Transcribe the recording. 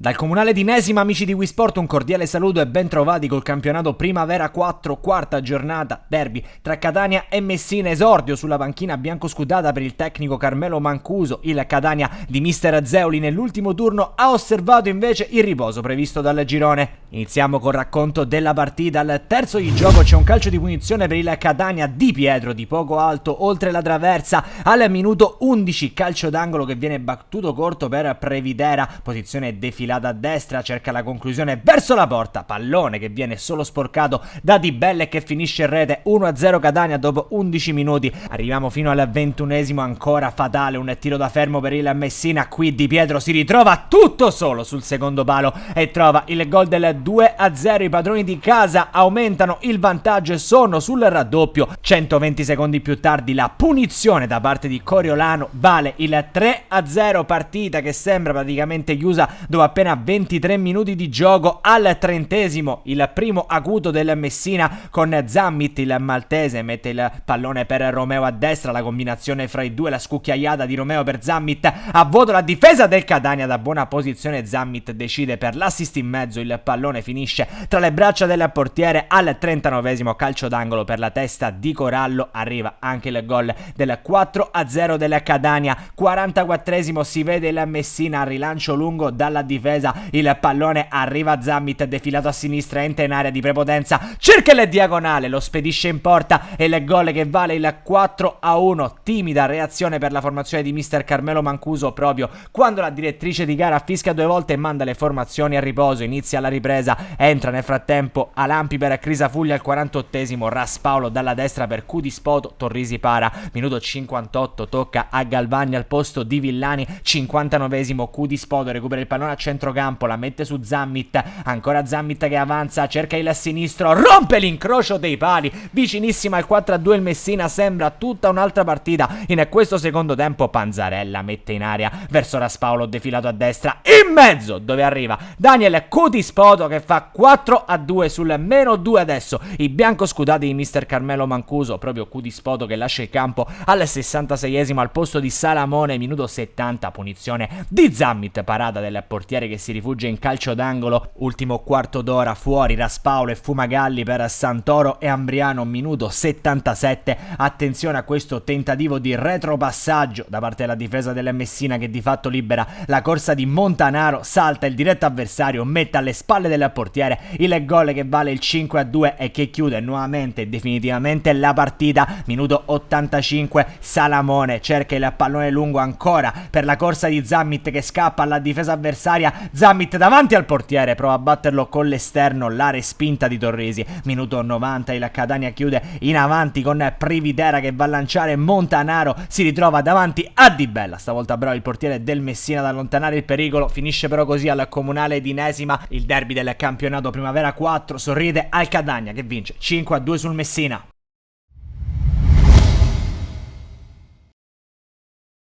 Dal comunale di Nesima, amici di Wisport, un cordiale saluto e ben trovati col campionato Primavera 4, quarta giornata, derby tra Catania e Messina, esordio sulla panchina biancoscudata per il tecnico Carmelo Mancuso. Il Catania di mister Zeoli nell'ultimo turno ha osservato invece il riposo previsto dal girone. Iniziamo col racconto della partita. Al terzo di gioco c'è un calcio di punizione per il Catania di Pietro di poco alto oltre la traversa. Al minuto 11 calcio d'angolo che viene battuto corto per Previdera, posizione defilata a destra, cerca la conclusione verso la porta, pallone che viene solo sporcato da Di Belle e che finisce in rete. 1-0 Catania dopo 11 minuti. Arriviamo fino al 21esimo, ancora fatale, un tiro da fermo per il Messina. Qui Di Pietro si ritrova tutto solo sul secondo palo e trova il gol del 2-0. I padroni di casa aumentano il vantaggio e sono sul raddoppio. 120 secondi più tardi la punizione da parte di Coriolano vale il 3-0, partita che sembra praticamente chiusa dopo appena 23 minuti di gioco. Al 30esimo il primo acuto del Messina con Zammit, il maltese mette il pallone per Romeo a destra, la combinazione fra i due, la scucchiaiata di Romeo per Zammit, a vuoto la difesa del Catania da buona posizione. Zammit decide per l'assist in mezzo, il pallone finisce tra le braccia del portiere. Al 39esimo calcio d'angolo per la testa di Corallo, arriva anche il gol del 4-0 del Catania. 44esimo si vede il Messina, rilancio lungo dalla difesa, il pallone arriva a Zammit, defilato a sinistra, entra in area di prepotenza, cerca il diagonale, lo spedisce in porta e il gol che vale il 4-1. Timida reazione per la formazione di mister Carmelo Mancuso proprio quando la direttrice di gara fischia due volte e manda le formazioni a riposo. Inizia la ripresa, entra nel frattempo Alampi per Crisafulli al 48esimo, Raspaolo dalla destra per Cudispoto, Torrisi para. Minuto 58 tocca a Galvani al posto di Villani. 59esimo Cudispoto recupera il pallone a centrocampo, la mette su Zammit, ancora Zammit che avanza, cerca il sinistro, rompe l'incrocio dei pali, vicinissima al 4-2 il Messina. Sembra tutta un'altra partita in questo secondo tempo. Panzarella mette in area verso Raspaolo, defilato a destra, in mezzo dove arriva Daniel Cudispoto che fa 4-2 sul -2 adesso. I biancoscudati di mister Carmelo Mancuso, proprio Cudispoto che lascia il campo al 66esimo al posto di Salamone. Minuto 70, punizione di Zammit, parata del portiere che si rifugia in calcio d'angolo. Ultimo quarto d'ora, fuori Raspaolo e Fumagalli per Santoro e Ambriano. Minuto 77, attenzione a questo tentativo di retropassaggio da parte della difesa del Messina che di fatto libera la corsa di Montanaro, salta il diretto avversario, mette alle spalle del portiere il gol che vale il 5-2 e che chiude nuovamente e definitivamente la partita. Minuto 85, Salamone cerca il pallone lungo ancora per la corsa di Zammit che scappa alla difesa avversaria. Zammit davanti al portiere, prova a batterlo con l'esterno, la respinta di Torrisi. Minuto 90, il Catania chiude in avanti con Prividera che va a lanciare Montanaro, si ritrova davanti a Di Bella, stavolta bravo il portiere del Messina ad allontanare il pericolo. Finisce però così al comunale di Nesima il derby del campionato Primavera 4. Sorride al Catania che vince 5-2 sul Messina.